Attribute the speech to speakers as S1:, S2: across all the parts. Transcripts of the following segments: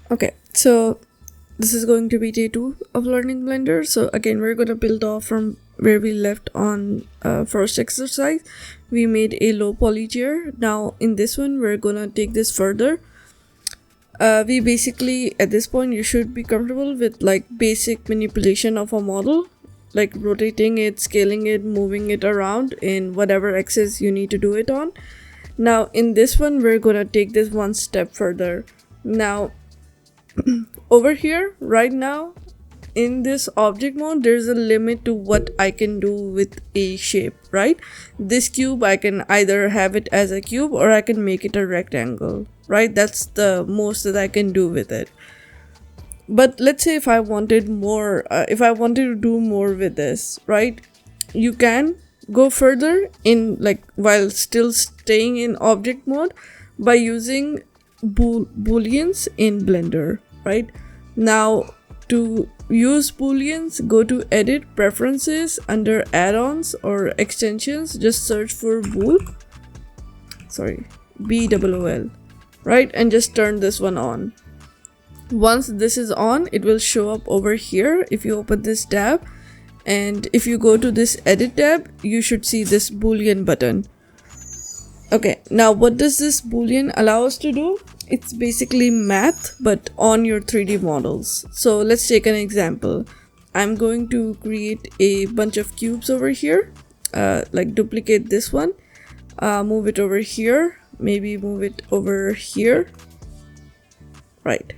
S1: Okay, so this is going to be day 2 of learning Blender. So again, we're going to build off from where we left on first exercise. We made a low poly chair. Now in this one, we're going to take this further. We basically, at this point, you should be comfortable with like basic manipulation of a model, like rotating it, scaling it, moving it around in whatever axis you need to do it on. Now in this one, we're going to take this one step further. Now over here right now in this object mode, there's a limit to what I can do with a shape, right? This cube, I can either have it as a cube or I can make it a rectangle, right? That's the most that I can do with it. But let's say if I wanted more, if I wanted to do more with this, right? You can go further in like while still staying in object mode by using booleans in Blender, right? Now to use booleans, go to edit preferences under add-ons or extensions, just search for bool, BOOL, right? And just turn this one on. Once this is on, it will show up over here if you open this tab, and if you go to this edit tab, you should see this boolean button. Okay, now what does this boolean allow us to do? It's basically math but on your 3D models. So let's take an example. I'm going to create a bunch of cubes over here, like duplicate this one, move it over here, maybe move it over here, right?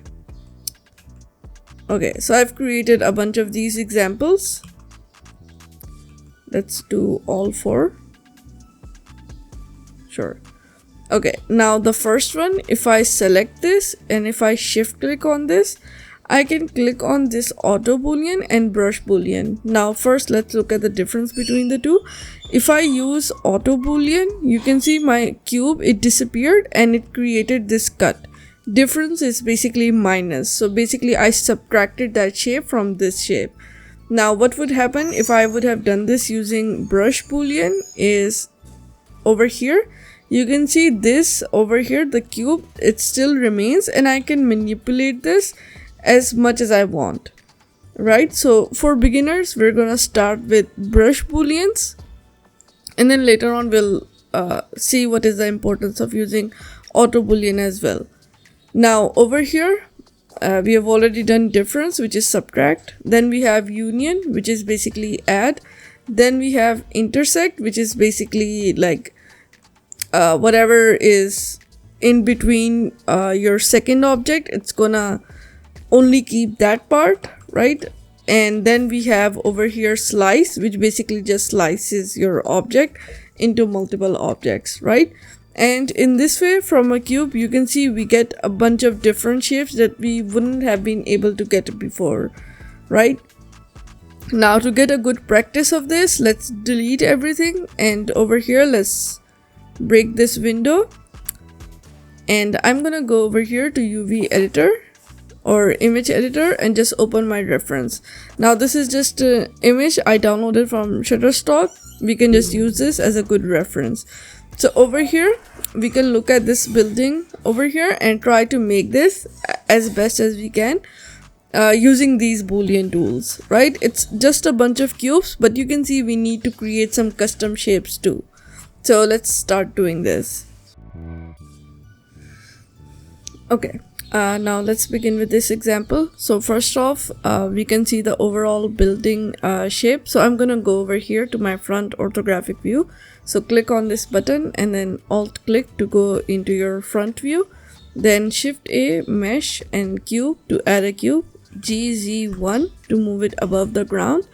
S1: Okay, so I've created a bunch of these examples. Let's do all 4. Sure. Okay, now the first one, if I select this and if I shift click on this, I can click on this auto boolean and brush boolean. Now first let's look at the difference between the two. If I use auto boolean, you can see my cube, it disappeared and it created this cut. Difference is basically minus. So basically I subtracted that shape from this shape. Now what would happen if I would have done this using brush boolean is over here. You can see this over here, the cube, it still remains and I can manipulate this as much as I want, right? So for beginners, we're gonna start with brush booleans and then later on we'll see what is the importance of using auto boolean as well. Now over here, we have already done difference, which is subtract. Then we have union, which is basically add. Then we have intersect, which is basically like whatever is in between your second object, it's gonna only keep that part, right? And then we have over here slice, which basically just slices your object into multiple objects, right? And in this way, from a cube, you can see we get a bunch of different shapes that we wouldn't have been able to get before, right? Now to get a good practice of this, let's delete everything, and over here let's break this window, and I'm gonna go over here to UV editor or image editor and just open my reference. Now this is just an image I downloaded from Shutterstock. We can just use this as a good reference. So over here we can look at this building over here and try to make this as best as we can using these boolean tools, right? It's just a bunch of cubes, but you can see we need to create some custom shapes too. So let's start doing this. Okay, now let's begin with this example. So first off, we can see the overall building shape. So I'm gonna go over here to my front orthographic view. So click on this button and then alt click to go into your front view. Then shift A, mesh and cube to add a cube, GZ1 to move it above the ground.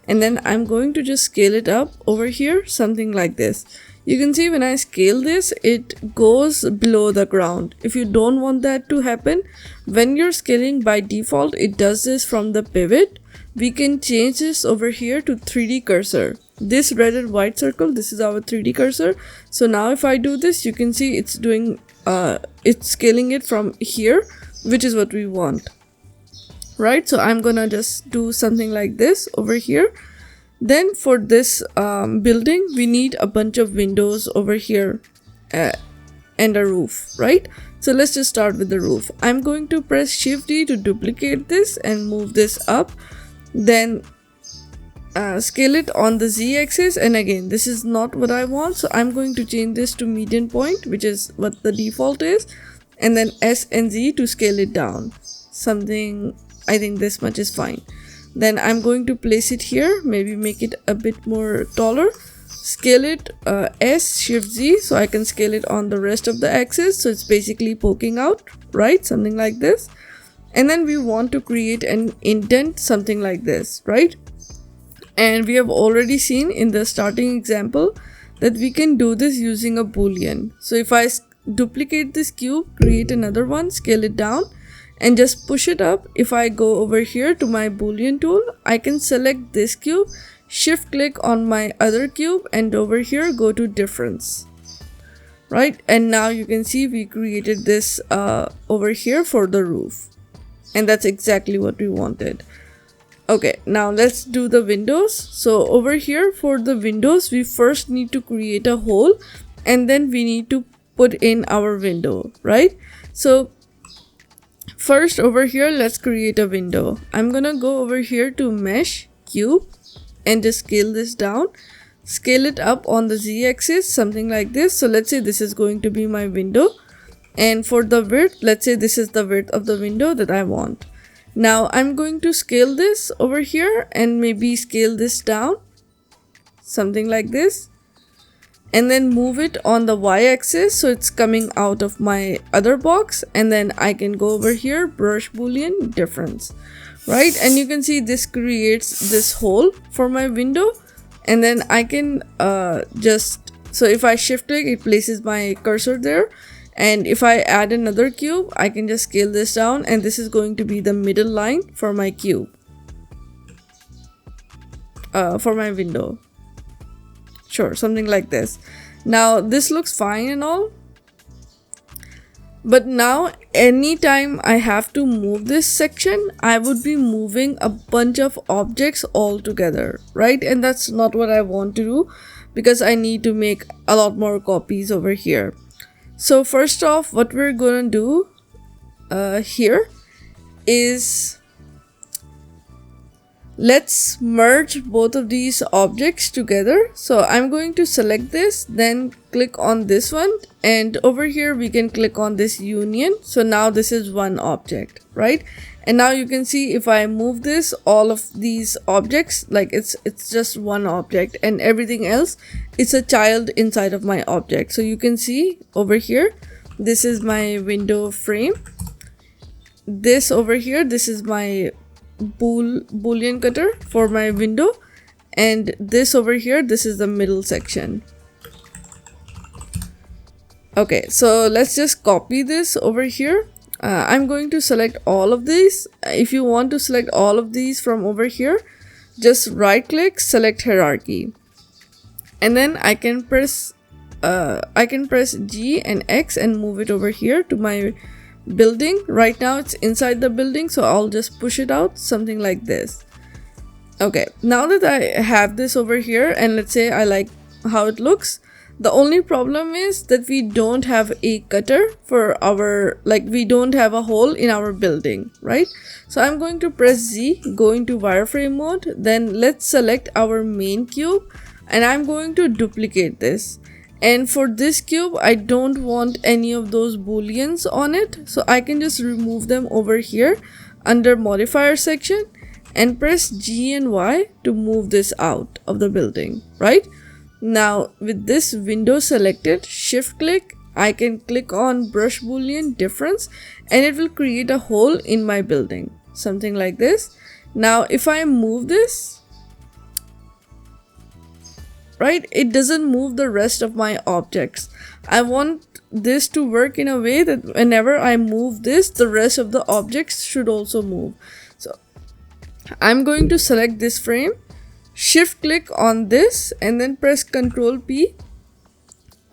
S1: And then I'm going to just scale it up over here, something like this. You can see when I scale this, it goes below the ground. If you don't want that to happen, when you're scaling by default, it does this from the pivot. We can change this over here to 3D cursor. This red and white circle, this is our 3D cursor. So now if I do this, you can see it's doing, it's scaling it from here, which is what we want, right? So I'm gonna just do something like this over here. Then for this building, we need a bunch of windows over here and a roof, right? So let's just start with the roof. I'm going to press Shift D to duplicate this and move this up. Then scale it on the Z axis, and again this is not what I want, so I'm going to change this to median point, which is what the default is, and then S and Z to scale it down. Something, I think this much is fine. Then I'm going to place it here, maybe make it a bit more taller, scale it S Shift Z so I can scale it on the rest of the axis, so it's basically poking out, right? Something like this. And then we want to create an indent, something like this, right? And we have already seen in the starting example that we can do this using a boolean. So if I duplicate this cube, create another one, scale it down, and just push it up, if I go over here to my boolean tool, I can select this cube, shift click on my other cube, and over here go to difference, right? And now you can see we created this over here for the roof, and that's exactly what we wanted. Okay, now let's do the windows. So over here for the windows, we first need to create a hole, and then we need to put in our window, right? So first over here, let's create a window. I'm gonna go over here to mesh cube and just scale this down, scale it up on the Z axis, something like this. So let's say this is going to be my window, and for the width, let's say this is the width of the window that I want. Now I'm going to scale this over here and maybe scale this down, something like this, and then move it on the Y axis so it's coming out of my other box, and then I can go over here, brush boolean difference, right? And you can see this creates this hole for my window, and then I can so if I shift click, it places my cursor there. And if I add another cube, I can just scale this down, and this is going to be the middle line for my cube, for my window. Sure, something like this. Now this looks fine and all, but now anytime I have to move this section, I would be moving a bunch of objects all together, right? And that's not what I want to do, because I need to make a lot more copies over here. So first off, what we're gonna do here is let's merge both of these objects together. So I'm going to select this, then click on this one, and over here we can click on this union. So now this is one object, right? And now you can see if I move this, all of these objects, like it's just one object, and everything else, it's a child inside of my object. So you can see over here, this is my window frame. This over here, this is my boolean cutter for my window, and this over here, this is the middle section. Okay, so let's just copy this over here. I'm going to select all of these. If you want to select all of these from over here, just right click, select hierarchy, and then I can press G and X and move it over here to my building. Right now it's inside the building, so I'll just push it out, something like this. Okay, now that I have this over here, and let's say I like how it looks, the only problem is that we don't have a cutter for our, we don't have a hole in our building, right? So I'm going to press Z, go into wireframe mode, then let's select our main cube, and I'm going to duplicate this. And for this cube, I don't want any of those booleans on it, so I can just remove them over here under modifier section and press G and Y to move this out of the building, right? Now with this window selected, shift click, I can click on brush boolean difference, and it will create a hole in my building, something like this. Now if I move this, right, it doesn't move the rest of my objects. I want this to work in a way that whenever I move this, the rest of the objects should also move. So I'm going to select this frame, shift click on this, and then press Ctrl P,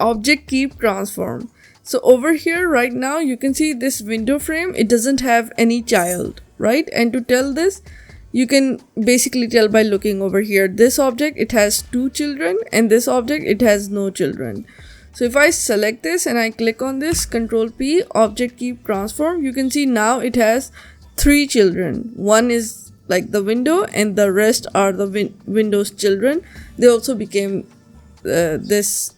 S1: object keep transform. So over here right now you can see this window frame, it doesn't have any child, right? And to tell this, you can basically tell by looking over here. This object, it has 2 children, and this object, it has no children. So if I select this and I click on this, Control P, object keep transform, you can see now it has 3 children. One is like the window and the rest are the window's children. They also became this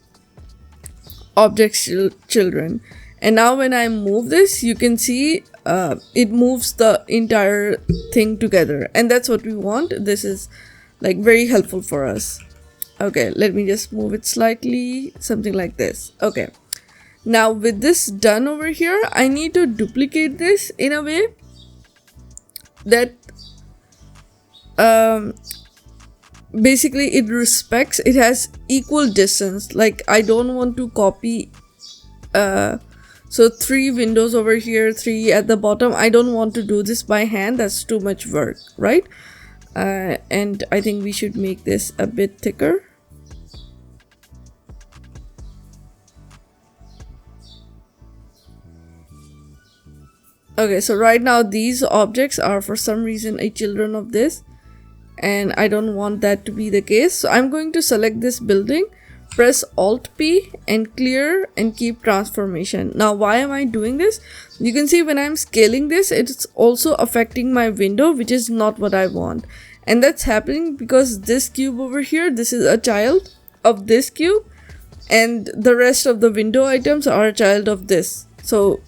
S1: object's children. And now when I move this, you can see it moves the entire thing together, and that's what we want. This is like very helpful for us. Okay, let me just move it slightly, something like this. Okay, now with this done over here, I need to duplicate this in a way that basically it has equal distance. Like I don't want to copy so 3 windows over here, 3 at the bottom. I don't want to do this by hand, that's too much work, right? And I think we should make this a bit thicker. Okay, so right now these objects are for some reason a children of this, and I don't want that to be the case. So I'm going to select this building, press Alt P and clear and keep transformation. Now why am I doing this? You can see when I'm scaling this, it's also affecting my window, which is not what I want. And that's happening because this cube over here, this is a child of this cube, and the rest of the window items are a child of this. So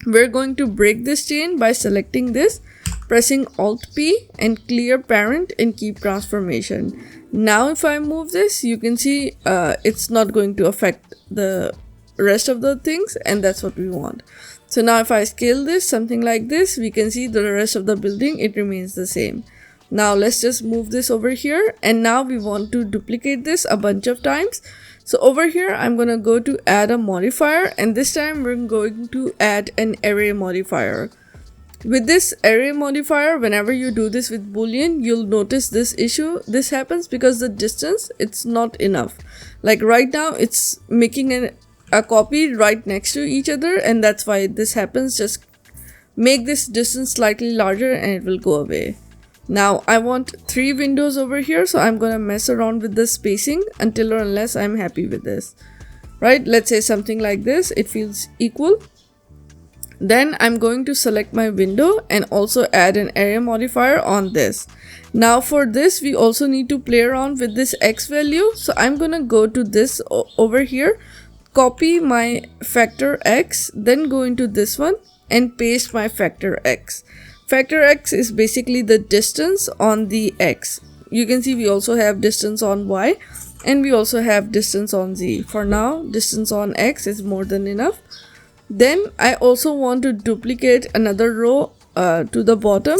S1: we're going to break this chain by selecting this, pressing Alt P and clear parent and keep transformation. Now if I move this, you can see it's not going to affect the rest of the things, and that's what we want. So now if I scale this, something like this, we can see the rest of the building, it remains the same. Now let's just move this over here, and now we want to duplicate this a bunch of times. So over here, I'm going to go to add a modifier, and this time we're going to add an array modifier. With this array modifier, whenever you do this with Boolean, you'll notice this issue. This happens because the distance, it's not enough. Like right now, it's making a copy right next to each other, and that's why this happens. Just make this distance slightly larger and it will go away. Now I want 3 windows over here, so I'm gonna mess around with the spacing until or unless I'm happy with this. Right? Let's say something like this. It feels equal. Then I'm going to select my window and also add an array modifier on this. Now for this, we also need to play around with this x value. So I'm gonna go to this over here, copy my factor x, then go into this one and paste my factor x. Factor x is basically the distance on the x. You can see we also have distance on y, and we also have distance on z. For now, distance on x is more than enough. Then I also want to duplicate another row to the bottom.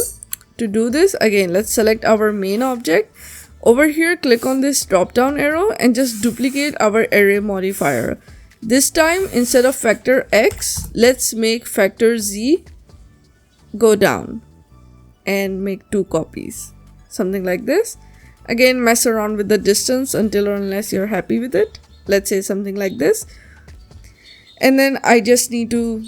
S1: To do this, again, let's select our main object. Over here, click on this drop down arrow and just duplicate our array modifier. This time, instead of factor x, let's make factor z go down and make 2 copies. Something like this. Again, mess around with the distance until or unless you're happy with it. Let's say something like this. And then I just need to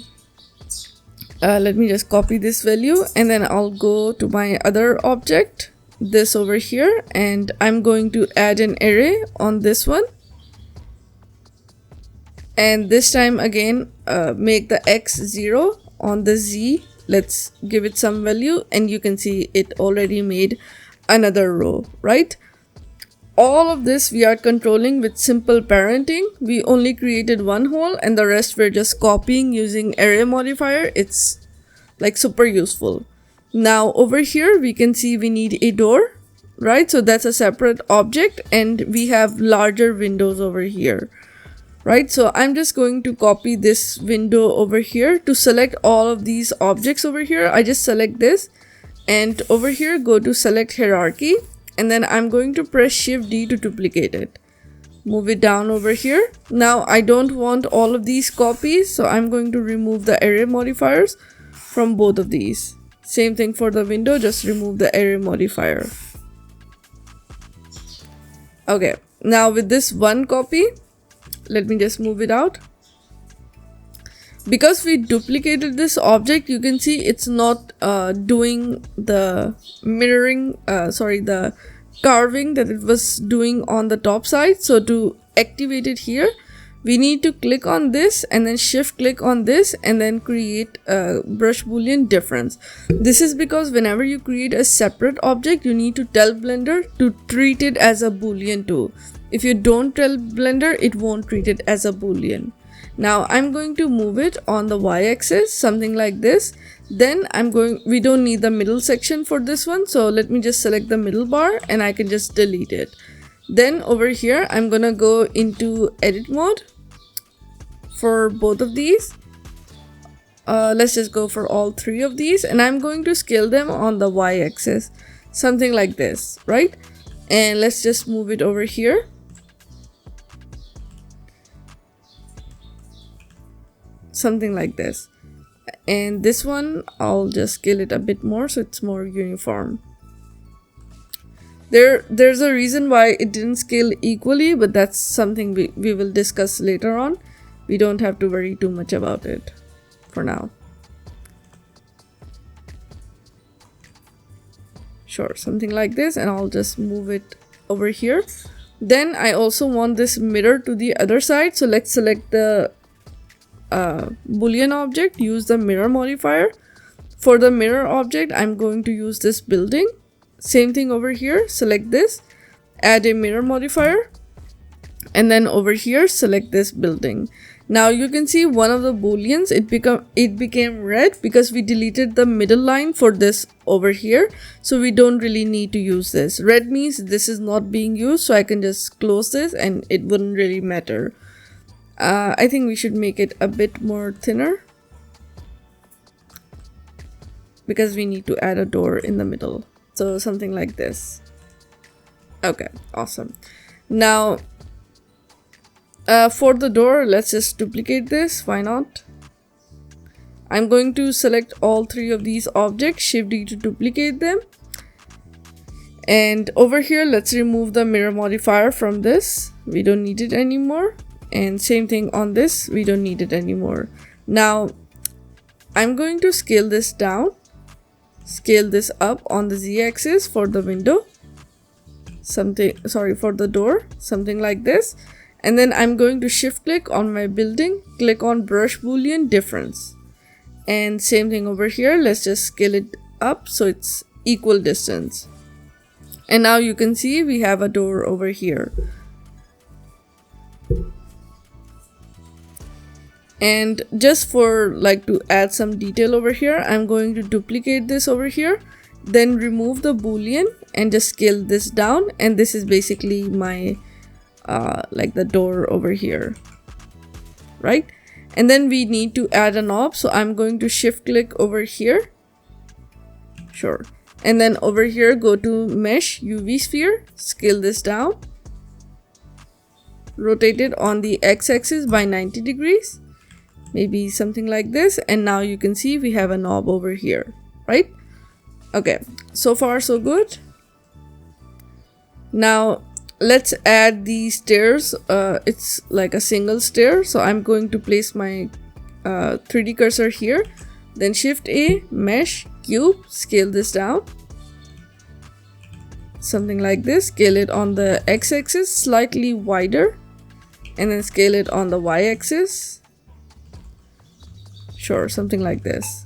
S1: let me just copy this value, and then I'll go to my other object, this over here, and I'm going to add an array on this one. And this time again, make the x 0 on the z. Let's give it some value, and you can see it already made another row, right? All of this we are controlling with simple parenting. We only created one hole, and the rest we're just copying using array modifier. It's like super useful. Now over here we can see we need a door, right? So that's a separate object, and we have larger windows over here, right? So I'm just going to copy this window over here. To select all of these objects over here, I just select this, and over here go to select hierarchy, and then I'm going to press Shift D to duplicate it. Move it down over here. Now I don't want all of these copies, so I'm going to remove the array modifiers from both of these. Same thing for the window, just remove the array modifier. Okay, now with this one copy, let me just move it out. Because we duplicated this object, you can see it's not doing the mirroring, the carving that it was doing on the top side. So to activate it here, we need to click on this and then shift click on this and then create a brush boolean difference. This is because whenever you create a separate object, you need to tell Blender to treat it as a boolean too. If you don't tell Blender, it won't treat it as a boolean. Now I'm going to move it on the y-axis, something like this. Then we don't need the middle section for this one, so let me just select the middle bar and I can just delete it. Then over here, I'm gonna go into edit mode for both of these. Let's just go for all three of these, and I'm going to scale them on the y-axis, something like this, right? And let's just move it over here. Something like this. And this one, I'll just scale it a bit more so it's more uniform. There's a reason why it didn't scale equally, but that's something we will discuss later on. We don't have to worry too much about it for now. Sure, something like this, and I'll just move it over here. Then I also want this mirror to the other side, so let's select the boolean object, use the mirror modifier. For the mirror object, I'm going to use this building. Same thing over here, select this, add a mirror modifier, and then over here select this building. Now you can see one of the booleans, it became red because we deleted the middle line for this over here, so we don't really need to use this. Red means this is not being used, so I can just close this and it wouldn't really matter. I think we should make it a bit more thinner because we need to add a door in the middle. So something like this. Okay, awesome. Now, for the door, let's just duplicate this. Why not? I'm going to select all three of these objects, Shift D to duplicate them. And over here, let's remove the mirror modifier from this. We don't need it anymore. And same thing on this, we don't need it anymore. Now, I'm going to scale this down. Scale this up on the z-axis for the window, for the door, something like this. And then I'm going to shift click on my building, click on brush boolean difference, and same thing over here. Let's just scale it up so it's equal distance. And now you can see we have a door over here. And just for to add some detail over here, I'm going to duplicate this over here, then remove the boolean and just scale this down. And this is basically my the door over here, right? And then we need to add a knob, so I'm going to shift click over here. Sure. And then over here, go to mesh UV sphere, scale this down, rotate it on the x-axis by 90 degrees. Maybe something like this, and now you can see we have a knob over here, right? Okay, so far so good. Now let's add the stairs. It's like a single stair, so I'm going to place my 3D cursor here, then Shift A, mesh, cube, scale this down, something like this. Scale it on the x-axis slightly wider, and then scale it on the y-axis. Sure, something like this.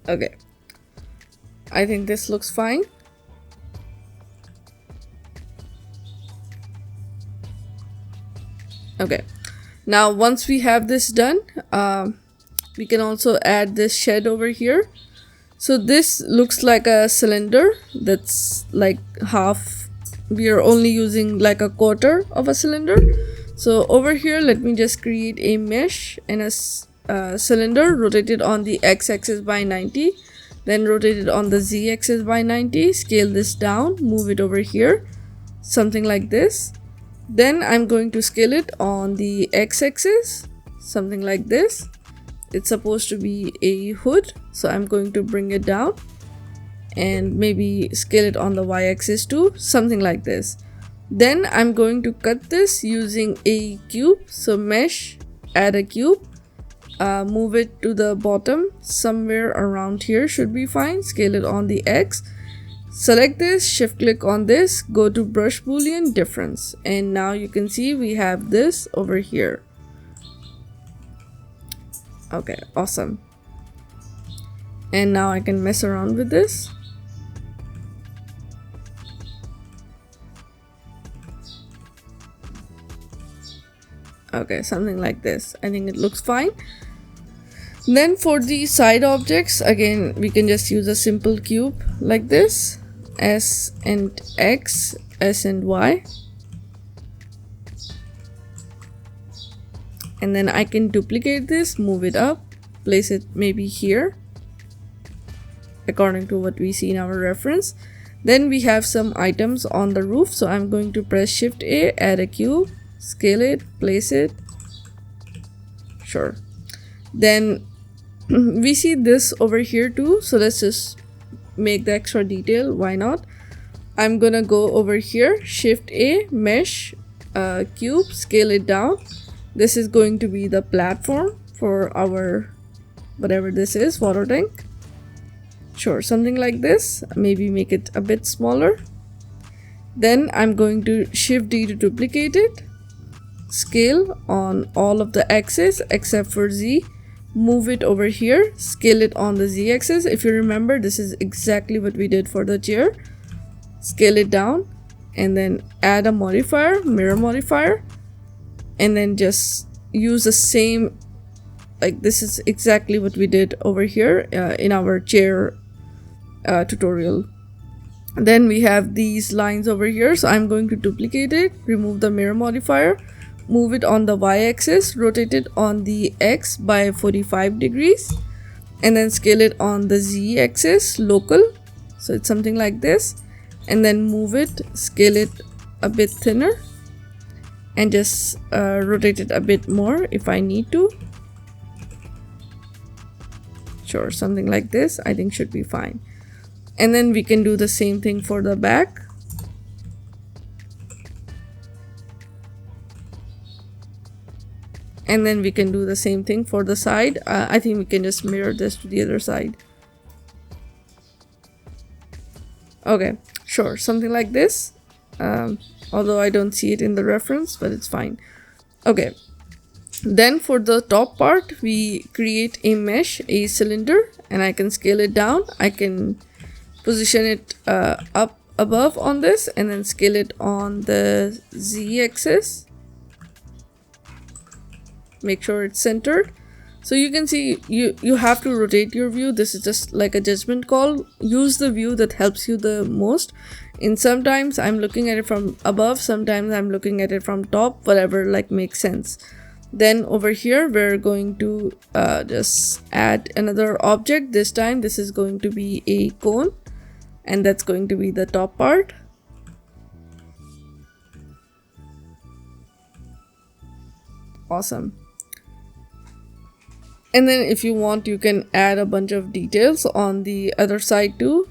S1: Okay, I think this looks fine. Okay, now once we have this done, we can also add this shed over here. So this looks like a cylinder that's like half. We are only using like a quarter of a cylinder. So over here, let me just create a mesh and a cylinder, rotate it on the x-axis by 90, then rotate it on the z-axis by 90, scale this down, move it over here, something like this. Then I'm going to scale it on the x-axis, something like this. It's supposed to be a hood, so I'm going to bring it down and maybe scale it on the y-axis too, something like this. Then I'm going to cut this using a cube, so mesh, add a cube, move it to the bottom, somewhere around here should be fine. Scale it on the X. Select this, shift click on this, go to brush boolean difference, and now you can see we have this over here. Okay, awesome. And now I can mess around with this. Okay, something like this. I think it looks fine. Then for the side objects, again, we can just use a simple cube like this. S and X, S and Y. And then I can duplicate this, move it up, place it maybe here, according to what we see in our reference. Then we have some items on the roof, so I'm going to press Shift A, add a cube, scale it, place it. Sure. Then we see this over here too, so let's just make the extra detail. Why not? I'm gonna go over here, Shift A, mesh, cube, scale it down. This is going to be the platform for our whatever this is, water tank. Sure, something like this. Maybe make it a bit smaller. Then I'm going to Shift D to duplicate it, scale on all of the axes except for Z. Move it over here, scale it on the Z axis. If you remember, this is exactly what we did for the chair. Scale it down and then add a modifier, mirror modifier, and then just use the same, like this is exactly what we did over here in our chair tutorial. Then we have these lines over here, so I'm going to duplicate it, remove the mirror modifier, move it on the y-axis, rotate it on the x by 45 degrees, and then scale it on the z-axis local, so it's something like this, and then move it, scale it a bit thinner, and just rotate it a bit more if I need to. Sure, something like this I think should be fine. And then we can do the same thing for the back. And then we can do the same thing for the side. I think we can just mirror this to the other side. Okay, sure, something like this. Although I don't see it in the reference, but it's fine. Okay, then for the top part, we create a mesh, a cylinder, and I can scale it down. I can position it up above on this and then scale it on the z-axis. Make sure it's centered. So you can see you have to rotate your view. This is just like a judgment call. Use the view that helps you the most. And sometimes I'm looking at it from above, sometimes I'm looking at it from top, whatever like makes sense. Then over here we're going to just add another object. This time this is going to be a cone, and that's going to be the top part. Awesome. And then if you want, you can add a bunch of details on the other side too.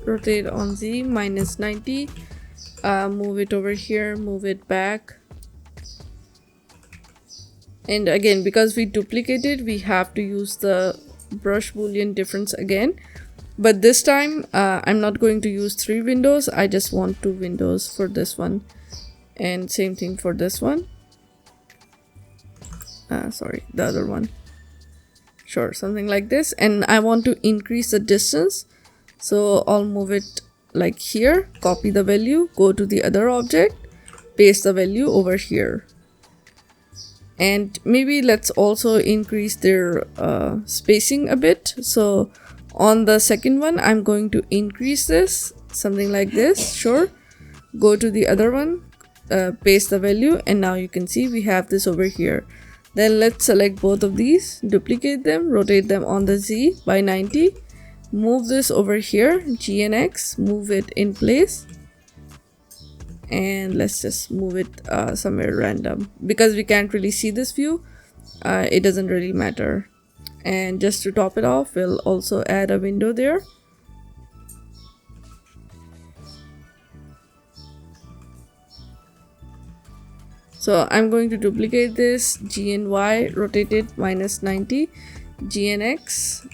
S1: Rotate on Z, minus 90. Move it over here, move it back. And again, because we duplicated, we have to use the brush boolean difference again. But this time, I'm not going to use 3 windows. I just want 2 windows for this one. And same thing for this one. Sorry, the other one. Sure, something like this. And I want to increase the distance. So I'll move it like here, copy the value, go to the other object, paste the value over here. And maybe let's also increase their spacing a bit. So on the second one, I'm going to increase this, something like this. Sure. Go to the other one, paste the value, and now you can see we have this over here. Then let's select both of these, duplicate them, rotate them on the Z by 90. Move this over here, G and X, move it in place. And let's just move it somewhere random because we can't really see this view. it doesn't really matter. And just to top it off, we'll also add a window there. So I'm going to duplicate this, G and Y, rotate it -90, G and X.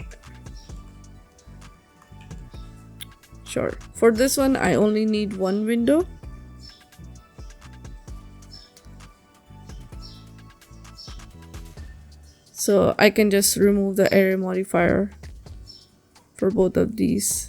S1: Sure. For this one, I only need one window. So I can just remove the array modifier for both of these.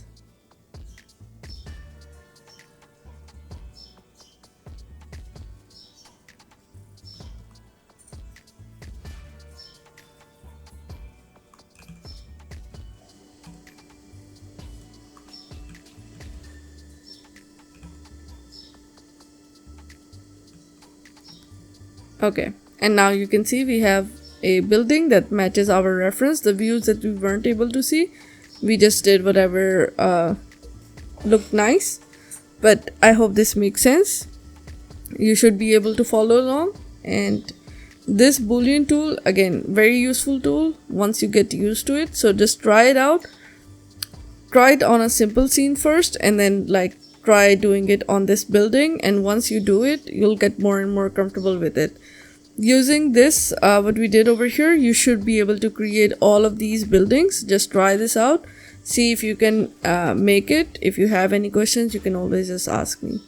S1: Okay, and now you can see we have a building that matches our reference. The views that we weren't able to see, we just did whatever looked nice. But I hope this makes sense. You should be able to follow along. And this Boolean tool, again, very useful tool once you get used to it. So just try it out. Try it on a simple scene first, and then like try doing it on this building, and once you do it, you'll get more and more comfortable with it. Using this, what we did over here, you should be able to create all of these buildings. Just try this out, see if you can make it. If you have any questions, you can always just ask me.